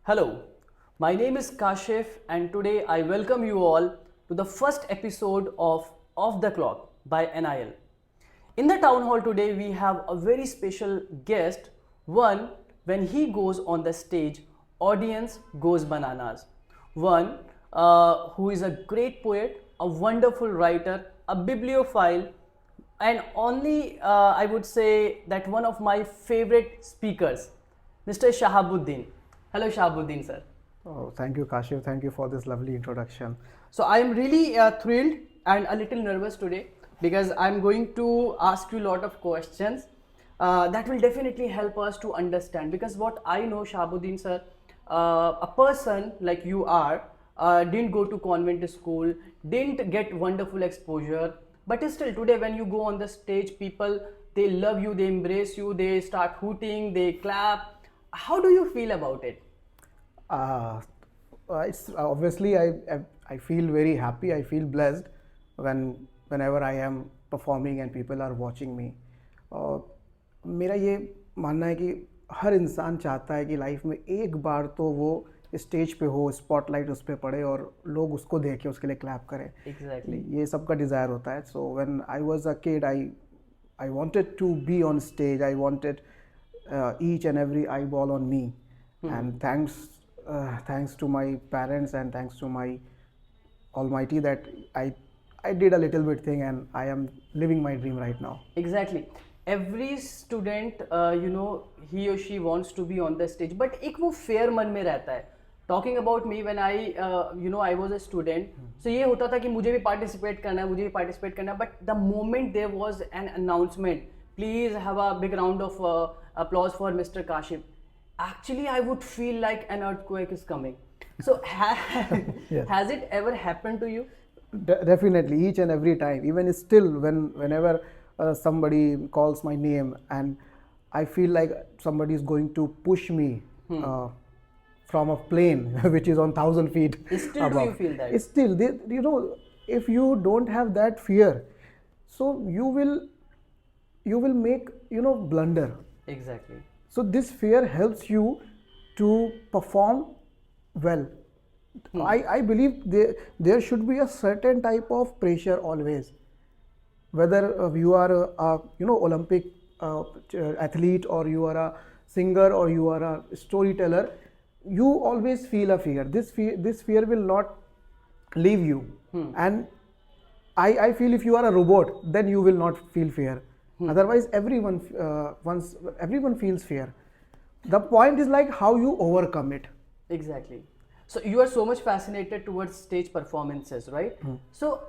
Hello, my name is Kashif, and today I welcome you all to the first episode of Off the Clock by NIL. In the town hall today, we have a very special guest. One, when he goes on the stage, audience goes bananas. One who is a great poet, a wonderful writer, a bibliophile, and only I would say that one of my favorite speakers, Mr. Shahabuddin. Hello, Shahabuddin, sir. Oh, thank you, Kashif. Thank you for this lovely introduction. So I am really thrilled and a little nervous today because I'm going to ask you a lot of questions that will definitely help us to understand. Because what I know, Shahabuddin, sir, a person like you are didn't go to convent school, didn't get wonderful exposure, but still today when you go on the stage, people they love you, they embrace you, they start hooting, they clap. How do you feel about it? Uh, it's obviously I feel very happy. I feel blessed whenever I am performing and people are watching me. मेरा ये मानना है कि हर इंसान चाहता है कि life में एक बार तो वो स्टेज पे हो, स्पॉटलाइट उस पर पड़े और लोग उसको देखें, उसके लिए क्लैप करें. Exactly. ये सबका डिज़ायर होता है. So when I was a kid, I wanted to be on stage. I wanted each and every eyeball on me. And thanks to my parents and thanks to my Almighty that I did a little bit thing and I am living my dream right now. Exactly. Every student, he or she wants to be on the stage, but एक वो fear मन में रहता है. Talking about me, when I was a student, so ये होता था कि मुझे भी participate करना है, but the moment there was an announcement, please have a big round of applause for Mr. Kashif. Actually, I would feel like an earthquake is coming. So, has it ever happened to you? Definitely, each and every time. Even still, whenever somebody calls my name and I feel like somebody is going to push me from a plane which is on 1,000 feet Still, above. do you feel that? Still, if you don't have that fear, so you will make blunder. Exactly. So this fear helps you to perform well. I believe there should be a certain type of pressure always. Whether you are a Olympic athlete or you are a singer or you are a storyteller, you always feel a fear. This fear will not leave you. And I feel if you are a robot, then you will not feel fear. Otherwise, everyone feels fear. The point is like how you overcome it. Exactly. So you are so much fascinated towards stage performances, right? So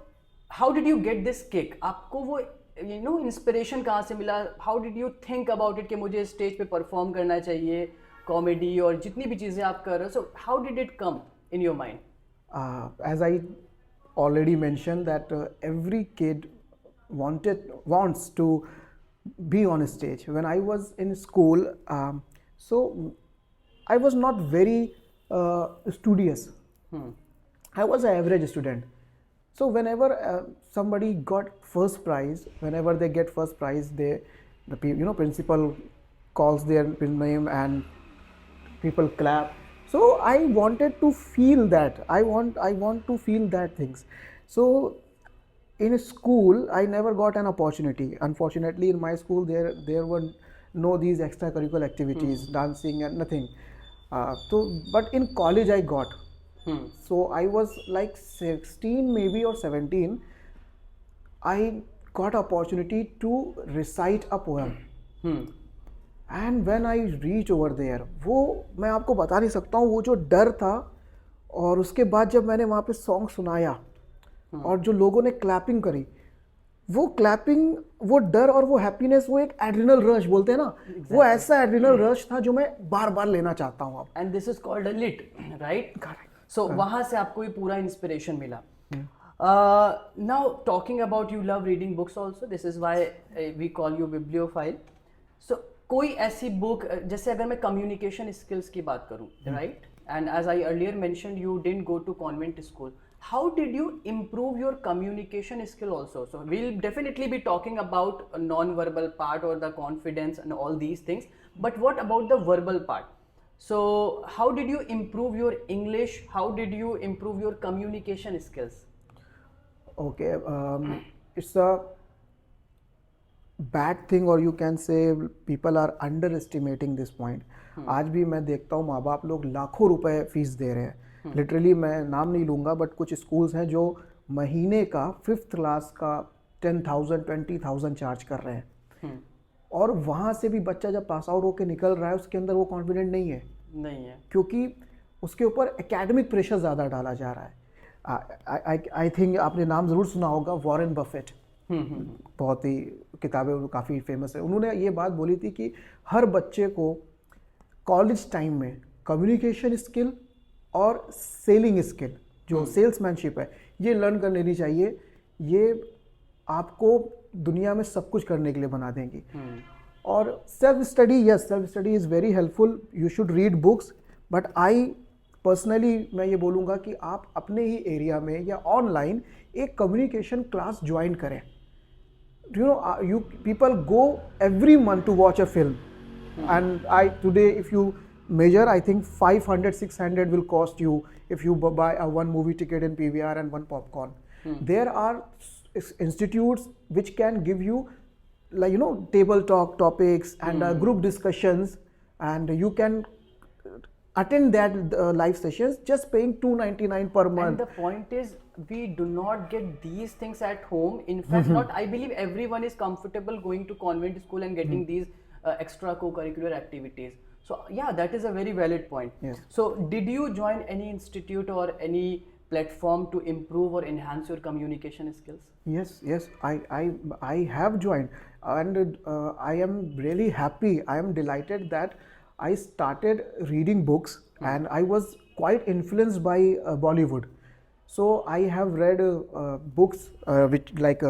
how did you get this kick? आपको वो inspiration कहाँ से मिला? How did you think about it कि मुझे stage पे perform करना चाहिए, comedy और जितनी भी चीजें आप कर रहे हो? So how did it come in your mind? As I already mentioned that every kid wants to be on a stage. When I was in school, so I was not very studious. I was an average student. So whenever somebody got first prize, whenever they get first prize, the principal calls their name and people clap. So I wanted to feel that. I want to feel that things. So in school, I never got an opportunity. Unfortunately, in my school, there were no these extracurricular activities, dancing and nothing. But in college, I got. So I was like 16 maybe or 17. I got opportunity to recite a poem. And when I reach over there, वो मैं आपको बता नहीं सकता हूँ वो जो डर था और उसके बाद जब मैंने वहाँ पे सॉन्ग सुनाया और जो लोगों ने क्लैपिंग करी वो क्लैपिंग वो डर और वो हैप्पीनेस वो एक एड्रिनल रश बोलते हैं ना वो ऐसा एड्रिनल रश था जो मैं बार बार लेना चाहता हूँ अब and this is called a lit right so वहाँ से आपको ये पूरा इंस्पिरेशन मिला now talking about you love reading books also this is why we call you bibliophile so कोई ऐसी बुक जैसे अगर मैं कम्युनिकेशन स्किल्स की बात करूँ right and as I earlier mentioned you didn't go to convent school how did you improve your communication skill also? So we'll definitely be talking about a non-verbal part or the confidence and all these things, but what about the verbal part? So how did you improve your English? How did you improve your communication skills? Okay, it's a bad thing, or you can say people are underestimating this point. आज भी मैं देखता हूँ माँ बाप लोग लाखों रुपए फीस दे रहे हैं. लिटरली मैं नाम नहीं लूँगा, बट कुछ स्कूल्स हैं जो महीने का 5th क्लास का 10,000 20,000 चार्ज कर रहे हैं. और वहाँ से भी बच्चा जब पास आउट होकर निकल रहा है उसके अंदर वो कॉन्फिडेंट नहीं है, क्योंकि उसके ऊपर एकेडमिक प्रेशर ज़्यादा डाला जा रहा है. आई थिंक आपने नाम ज़रूर सुना होगा, वॉरेन बफेट. बहुत ही किताबें काफ़ी फेमस है. उन्होंने ये बात बोली थी कि हर बच्चे को कॉलेज टाइम में कम्युनिकेशन स्किल और सेलिंग स्किल, जो सेल्समैनशिप है, ये लर्न कर लेनी चाहिए. ये आपको दुनिया में सब कुछ करने के लिए बना देंगी. और self study, yes, self study is very helpful. You should read books, but I personally मैं ये बोलूँगा कि आप अपने ही एरिया में या ऑनलाइन एक कम्युनिकेशन क्लास ज्वाइन करें. You know, you people go every month to watch a film, and today if you measure, I think 500-600 will cost you if you buy a one movie ticket in PVR and one popcorn. There are institutes which can give you, like, table talk topics and group discussions, and you can attend that live sessions just paying $299 per month. And the point is, we do not get these things at home. In fact, not, I believe everyone is comfortable going to convent school and getting these extra co-curricular activities. So yeah, that is a very valid point. Yes. So did you join any institute or any platform to improve or enhance your communication skills? Yes, I have joined, and I am really happy. I am delighted that I started reading books, and I was quite influenced by Bollywood. So I have read books which, like,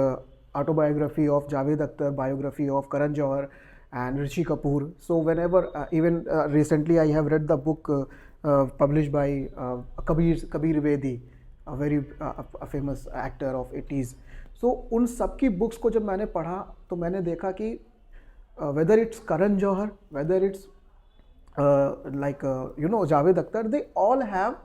autobiography of Javed Akhtar, biography of Karan Johar and Rishi Kapoor. So whenever, even recently, I have read the book published by Kabir Bedi, a very famous actor of 80s. So उन सब की books को जब मैंने पढ़ा तो मैंने देखा कि whether it's Karan Johar, whether it's Javed Akhtar, they all have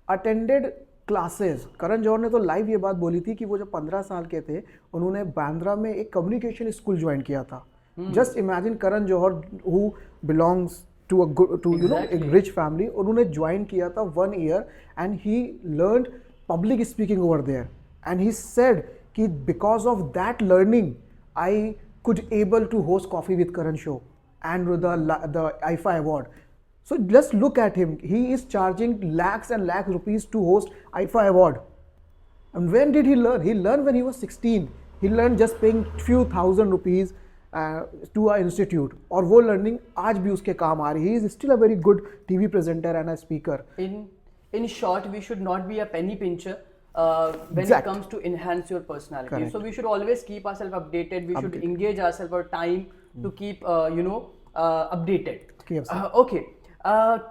attended classes. Karan Johar ने तो लाइव ये बात बोली थी कि वो जब 15 साल के थे उन्होंने बांद्रा में एक कम्युनिकेशन स्कूल ज्वाइन किया था. Just imagine, Karan Johar who belongs to एक रिच फैमिली, उन्होंने ज्वाइन किया था 1 year, and he learned public speaking over there, and he said कि because of that learning I could able to host coffee with Karan show and the IFA award. So just look at him. He is charging lakhs and lakhs rupees to host IFA award. And when did he learn? He learned when he was 16. He learned just paying few thousand rupees to an institute. और वो learning आज भी उसके काम आ रही है. He is still a very good TV presenter and a speaker. In short, we should not be a penny pincher when it comes to enhance your personality. Correct. So we should always keep ourselves updated. We should engage ourselves our time to keep updated. Yes, okay.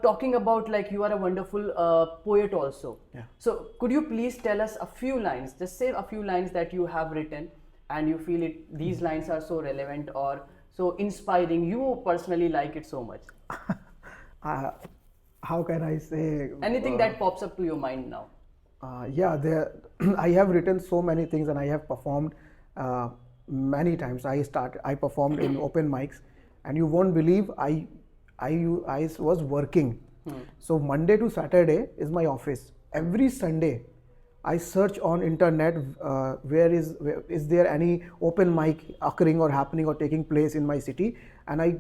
Talking about, like, you are a wonderful poet also. Yeah. So could you please tell us a few lines, just say a few lines that you have written and you feel these lines are so relevant or so inspiring, you personally like it so much? How can I say? Anything that pops up to your mind now. I have written so many things, and I have performed many times. I performed in open mics, and you won't believe I was working. So Monday to Saturday is my office. Every Sunday I search on internet where is there any open mic occurring or happening or taking place in my city, and I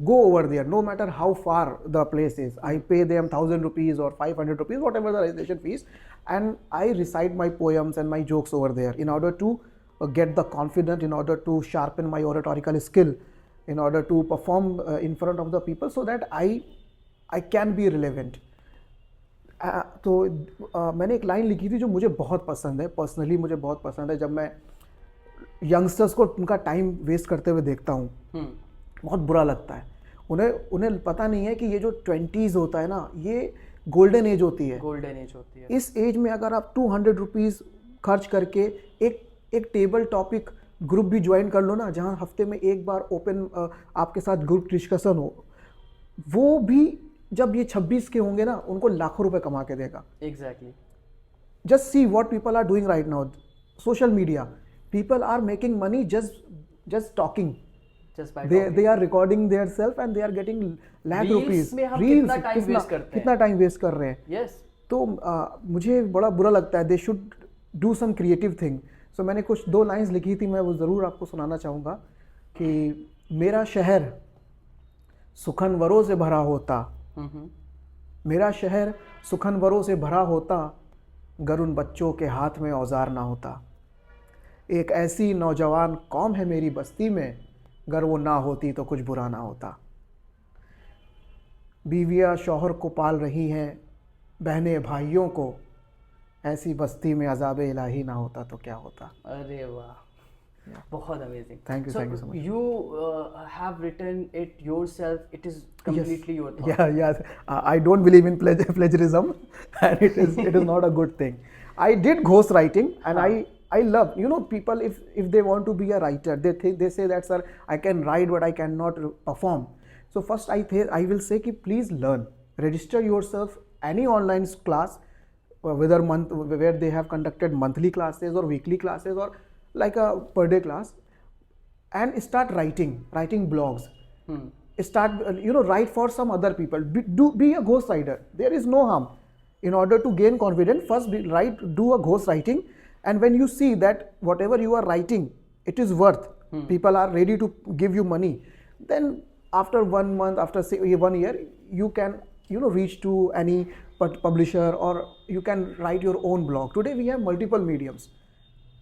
go over there, no matter how far the place is. I pay them 1,000 rupees or 500 rupees, whatever the registration fees, and I recite my poems and my jokes over there in order to get the confidence, in order to sharpen my oratorical skill, in order to perform in front of the people, so that I can be relevant. तो मैंने एक line लिखी थी जो मुझे बहुत पसंद है, पर्सनली मुझे बहुत पसंद है. जब मैं यंगस्टर्स को उनका टाइम वेस्ट करते हुए देखता हूँ, बहुत बुरा लगता है. उन्हें पता नहीं है कि ये जो 20s होता है ना, ये गोल्डन एज होती है. गोल्डन एज होती है. इस एज में अगर आप 200 रुपीज़ खर्च करके एक टेबल टॉपिक ग्रुप भी ज्वाइन कर लो ना, जहाँ हफ्ते में एक बार ओपन आपके साथ ग्रुप डिस्कशन हो, वो भी जब ये 26 के होंगे ना, उनको लाखों रुपए कमा के देगा. Exactly. Just see what people are doing right now. Social media, people are making money just talking. Just by They are recording their self and they are getting lakh Reels rupees. में हम कितना time waste करते हैं. कितना time waste कर रहे हैं. Yes. तो मुझे बड़ा बुरा लगता है. They should do some creative thing. So मैंने कुछ 2 लाइंस लिखी थी, मैं वो ज़रूर आपको सुनाना चाहूँगा कि मेरा शहर सुखनवरों से भरा होता, मेरा शहर सुखनवरों से भरा होता, गर उन बच्चों के हाथ में औजार ना होता. एक ऐसी नौजवान कौम है मेरी बस्ती में, गर वो ना होती तो कुछ बुरा ना होता. बीवियाँ शौहर को पाल रही हैं, बहनें भाइयों को, ऐसी बस्ती में अज़ाब-ए इलाही ना होता तो क्या होता. अरे वाह, बहुत amazing. Thank you so much. You have written it yourself. It is completely your thought. Yeah. I don't believe in plagiarism, and it is not a good thing. I did ghost writing, and I love, people if they want to be a writer, they say that, sir, I can write but I cannot perform. So first I will say कि please learn, register yourself any online class, where they have conducted monthly classes or weekly classes or like a per day class, and start writing blogs. Start write for some other people. Be a ghost writer. There is no harm. In order to gain confidence, first do a ghost writing, and when you see that whatever you are writing, it is worth, people are ready to give you money, then after 1 month, after say 1 year, you can reach to any publisher, or you can write your own blog. Today we have multiple mediums.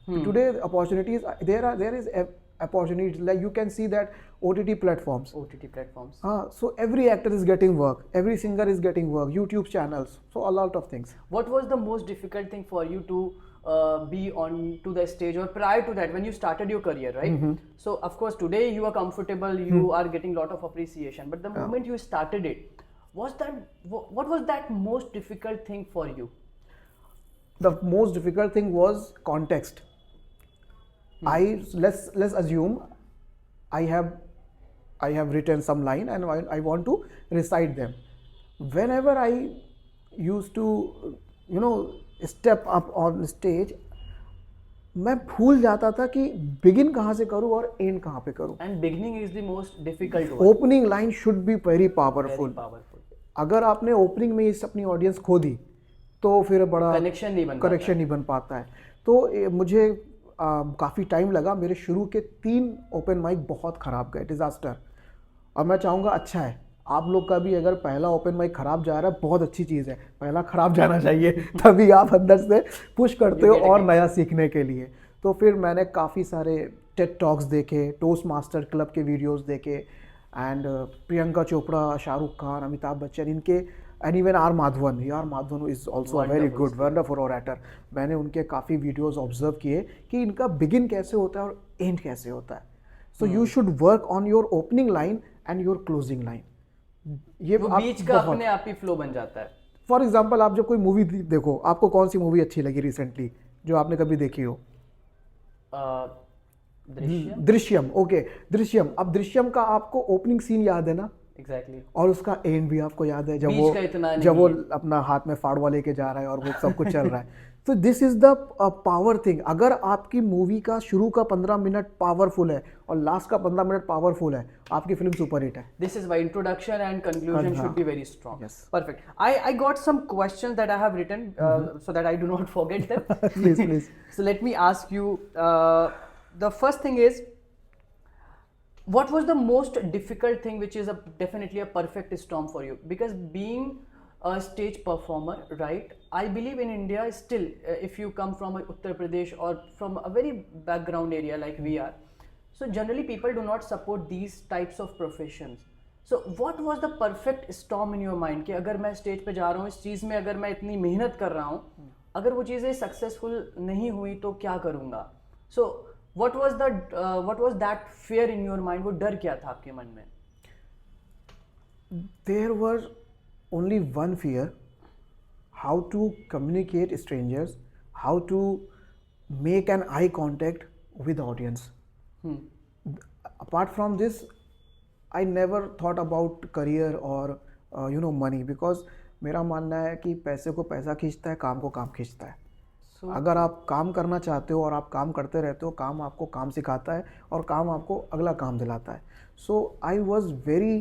Today opportunities, there is opportunities, like you can see that OTT platforms. So every actor is getting work, every singer is getting work, YouTube channels, so a lot of things. What was the most difficult thing for you to be on to the stage, or prior to that when you started your career, right? So of course today you are comfortable, you are getting lot of appreciation, but the moment you started it, what was that most difficult thing for you? The most difficult thing was context. Let's assume I have written some line and I want to recite them. Whenever I used to step up on stage, मैं भूल जाता था कि begin कहाँ से करूँ और end कहाँ पे करूँ. And beginning is the most difficult one. Opening line should be very powerful. अगर आपने opening में इस अपनी audience खो दी, तो फिर बड़ा कनेक्शन नहीं बन पाता है. तो मुझे काफ़ी टाइम लगा. मेरे शुरू के 3 ओपन माइक बहुत ख़राब गए, डिज़ास्टर. और मैं चाहूँगा अच्छा है आप लोग का भी, अगर पहला ओपन माइक ख़राब जा रहा है, बहुत अच्छी चीज़ है, पहला ख़राब जाना चाहिए, तभी आप अंदर से पुश करते हो और नया सीखने के लिए. तो फिर मैंने काफ़ी सारे टेड टॉक्स देखे, टोस्ट मास्टर क्लब के वीडियोस देखे, एंड प्रियंका चोपड़ा, शाहरुख खान, अमिताभ बच्चन, इनके, and even R Madhavan is also a very good wonderful orator. मैंने उनके काफ़ी वीडियोज़ ऑब्जर्व किए कि इनका बिगिन कैसे होता है और एंड कैसे होता है. So you should work on your opening line and your closing line. ये बीच का अपने आप ही फ्लो बन जाता है. फॉर एग्जाम्पल, आप जब कोई मूवी देखो, आपको कौन सी मूवी अच्छी लगी रिसेंटली जो आपने कभी देखी हो? दृश्यम. ओके, दृश्यम. अब दृश्यम का आपको ओपनिंग सीन याद है ना? Exactly. और उसका एंड भी आपको याद है, जब वो अपना हाथ में फाड़वा लेके जा रहा है और वो सब कुछ चल रहा है. तो this is the power thing. अगर आपकी मूवी का शुरू का 15 मिनट पावरफुल है और लास्ट का 15 मिनट पावरफुल है, आपकी फिल्म सुपर हिट है. This is why introduction and conclusion should be very strong. Yes. Perfect. I got some questions that I have written so that I do not forget them. Please. So let me ask you. The first thing is, what was the most difficult thing, which is definitely a perfect storm for you? Because being a stage performer, right? I believe in India still, if you come from Uttar Pradesh or from a very background area like we are, so generally people do not support these types of professions. So what was the perfect storm in your mind कि अगर मैं stage पे जा रहा हूँ, इस चीज़ में अगर मैं इतनी मेहनत कर रहा हूँ, अगर वो चीज़ें सक्सेसफुल नहीं हुई तो क्या करूँगा? So what was that fear in your mind? वो डर क्या था आपके मन में? There was only one fear: how to communicate strangers, how to make an eye contact with audience. Apart from this, I never thought about career or money, because मेरा मानना है कि पैसे को पैसा खींचता है, काम को काम खींचता है. So, अगर आप काम करना चाहते हो और आप काम करते रहते हो, काम आपको काम सिखाता है और काम आपको अगला काम दिलाता है. So I was very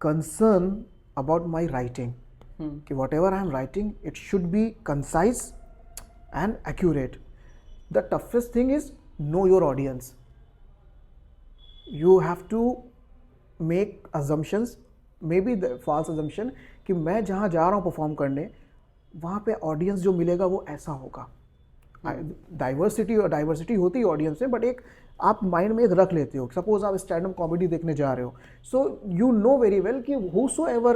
concern about my writing कि whatever I am writing it should be concise and accurate. The toughest thing is know your audience. You have to make assumptions, may be the false assumption कि मैं जहाँ जा रहा हूँ perform करने, वहाँ पे ऑडियंस जो मिलेगा वो ऐसा होगा. डाइवर्सिटी होती है ऑडियंस में, बट एक आप माइंड में एक रख लेते हो. सपोज आप स्टैंड अप कॉमेडी देखने जा रहे हो, so you know very well कि whosoever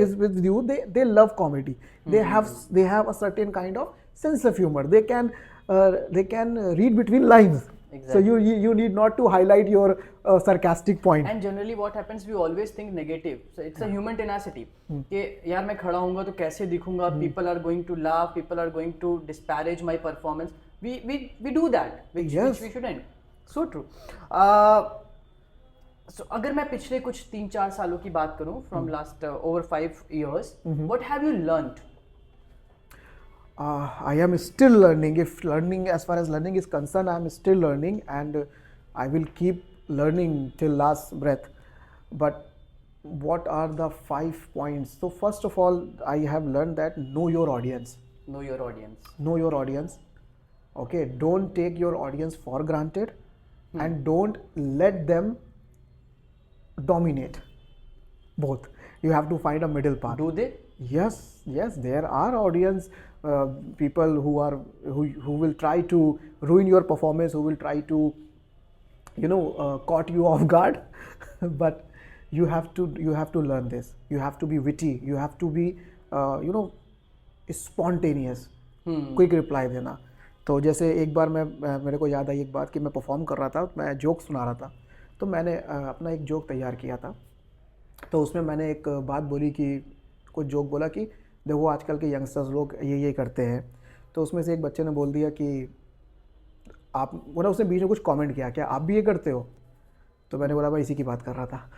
is with you, they love comedy. They have a certain kind of sense of humor. They can read between lines. Exactly. So you need not to highlight your sarcastic point. And generally what happens, we always think negative. So it's a human tenacity कि यार मैं खड़ा होऊंगा तो कैसे दिखूंगा, people are going to laugh, people are going to disparage my performance. We do that, which we shouldn't. So true. So अगर मैं पिछले कुछ 3-4 सालों की बात करूं, from last over 5 years, what have you learned? I am still learning. As far as learning is concerned, I am still learning, and I will keep learning till last breath. But what are the 5 points? So first of all, I have learned that know your audience. Know your audience. Know your audience. Okay, don't take your audience for granted, and don't let them dominate. Both. You have to find a middle path. Do they? Yes, there are audience people who will try to ruin your performance, who will try to caught you off guard. But you have to learn this. You have to be witty. You have to be spontaneous. Quick reply देना. तो जैसे एक बार मेरे को याद आई एक बात कि मैं परफॉर्म कर रहा था, मैं जोक सुना रहा था, तो मैंने अपना एक जोक तैयार किया था. तो उसमें मैंने एक बात बोली कि कुछ जोक बोला कि देखो आजकल के यंगस्टर्स लोग ये करते हैं. तो उसमें से एक बच्चे ने बोल दिया कि आप उसने बीच में कुछ कमेंट किया, क्या आप भी ये करते हो? तो मैंने बोला भाई इसी की बात कर रहा था.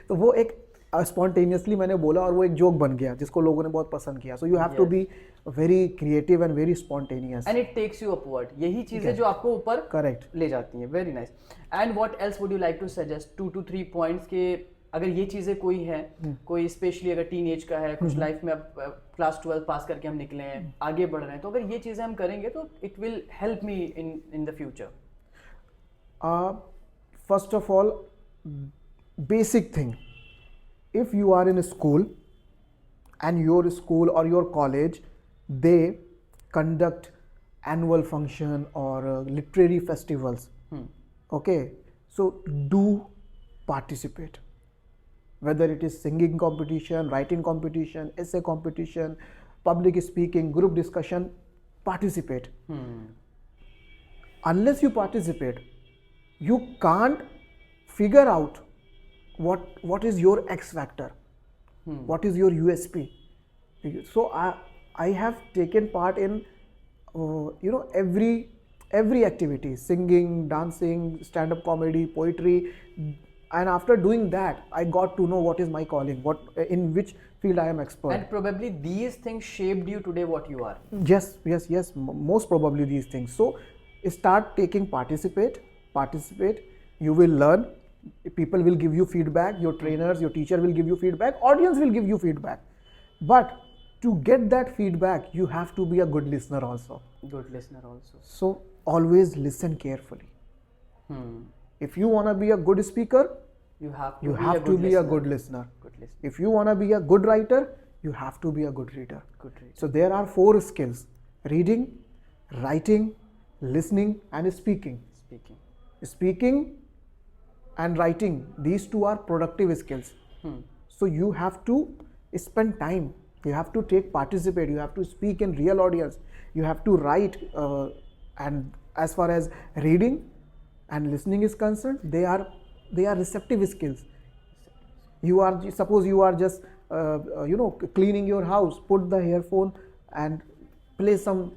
तो वो एक स्पॉन्टेनियसली मैंने बोला और वो एक जोक बन गया जिसको लोगों ने बहुत पसंद किया. So you have to be very creative and very spontaneous, and it takes you upward. यही चीजें जो आपको ऊपर करेक्ट ले जाती हैं. Very nice. And what else would you like to suggest? 2 to 3 points के अगर ये चीज़ें कोई है, कोई स्पेशली अगर टीन एज का है, कुछ लाइफ में अब क्लास 12 पास करके हम निकले हैं, आगे बढ़ रहे हैं, तो अगर ये चीज़ें हम करेंगे तो it will help me in the future. First of all, basic thing, if you are in a school and your school or your college, they conduct annual function or literary festivals. Okay, so do participate, whether it is singing competition, writing competition, essay competition, public speaking, group discussion, participate. Unless you participate, you can't figure out what is your X factor, what is your USP. So I have taken part in every activity, singing, dancing, stand-up comedy, poetry, and after doing that I got to know what is my calling, in which field I am expert. And probably these things shaped you today what you are. Yes, most probably these things. So start taking participate, you will learn. People will give you feedback, your trainers, your teacher will give you feedback, audience will give you feedback. But to get that feedback, you have to be a good listener also. So always listen carefully. If you want to be a good speaker, you have to be a good listener. If you want to be a good writer, you have to be a good reader. So there are 4 skills: reading, writing, listening, and speaking. Speaking and writing, these 2 are productive skills. So you have to spend time, you have to participate, you have to speak in real audience, you have to write, and as far as reading and listening is concerned, they are receptive skills. Suppose you are just cleaning your house, put the earphone and play some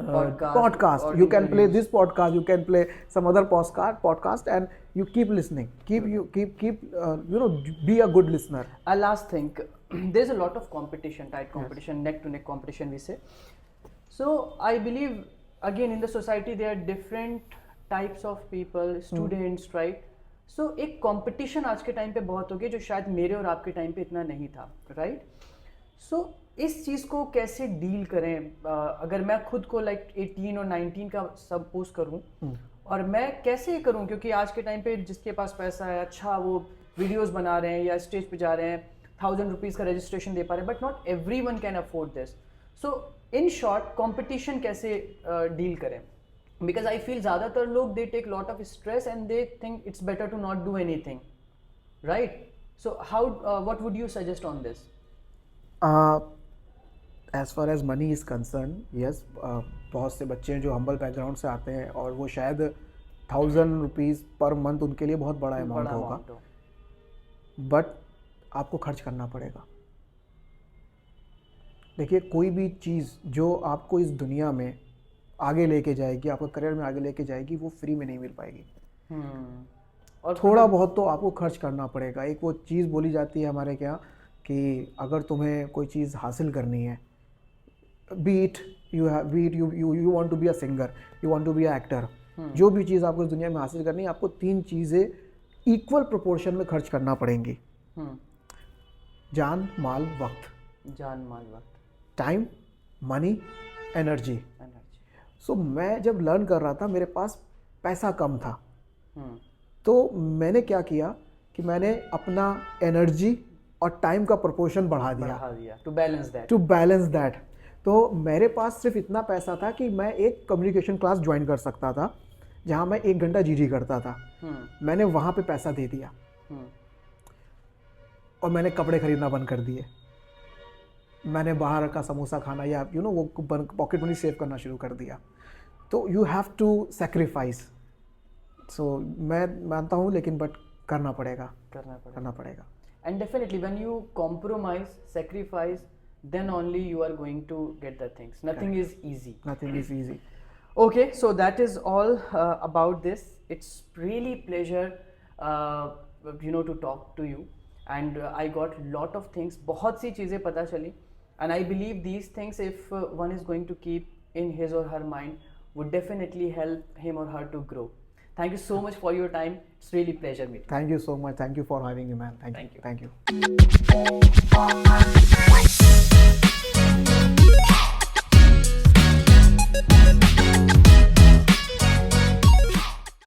podcast. or You can play interviews. this podcast, you can play some other podcast, and you keep listening. Keep be a good listener. I last think there's a lot of competition, tight competition, neck to neck competition, we say. So I believe again in the society there are different types of people, students, right? So एक competition आज के time पे बहुत हो गया जो शायद मेरे और आपके टाइम पे इतना नहीं था, right? So इस चीज़ को कैसे डील करें? अगर मैं खुद को लाइक 18 और 19 का सपोज करूं और मैं कैसे करूं, क्योंकि आज के टाइम पे जिसके पास पैसा है, अच्छा वो वीडियोस बना रहे हैं या स्टेज पे जा रहे हैं, 1000 रुपीज़ का रजिस्ट्रेशन दे पा रहे हैं, but not everyone can afford this. So in short competition कैसे डील करें? बिकॉज आई फील ज़्यादातर लोग they take lot of stress and they think it's better to not do anything, right? So how what would you suggest on this? As far as money is concerned, yes, बहुत से बच्चे हैं जो humble background से आते हैं और वो शायद 1000 रुपीज़ पर मंथ उनके लिए बहुत बड़ा अमाउंट होगा, बट आपको खर्च करना पड़ेगा. देखिए, कोई भी चीज़ जो आपको इस दुनिया में आगे लेके जाएगी, आपको करियर में आगे लेके जाएगी, वो फ्री में नहीं मिल पाएगी. और थोड़ा बहुत तो आपको खर्च करना पड़ेगा. एक वो चीज़ बोली जाती है हमारे यहाँ कि अगर तुम्हें कोई चीज़ हासिल करनी है, be it you want to be a singer, you want to be an actor, जो भी चीज़ आपको इस दुनिया में हासिल करनी है, आपको 3 चीज़ें इक्वल प्रोपोर्शन में खर्च करना पड़ेंगी. जान, माल, वक्त. जान, माल, वक्त. Time, money, energy. सो मैं जब लर्न कर रहा था, मेरे पास पैसा कम था, तो मैंने क्या किया कि मैंने अपना एनर्जी और टाइम का प्रोपोर्शन बढ़ा दिया टू बैलेंस दैट. तो मेरे पास सिर्फ इतना पैसा था कि मैं एक कम्युनिकेशन क्लास ज्वाइन कर सकता था जहाँ मैं 1 घंटा जीडी करता था. मैंने वहाँ पे पैसा दे दिया और मैंने कपड़े खरीदना बंद कर दिए. मैंने बाहर का समोसा खाना या वो पॉकेट मनी सेव करना शुरू कर दिया. तो यू हैव टू सेक्रीफाइस. सो मैं मानता हूँ, लेकिन बट करना पड़ेगा. And definitely when you compromise, sacrifice, then only you are going to get the things. Nothing is easy. Okay, so that is all about this. It's really pleasure to talk to you, and I got lot of things, बहुत सी चीज़ें पता चली, and I believe these things, if one is going to keep in his or her mind, would definitely help him or her to grow. Thank you so much for your time. It's really pleasure meeting. Thank you so much. Thank you for having me, man. Thank you.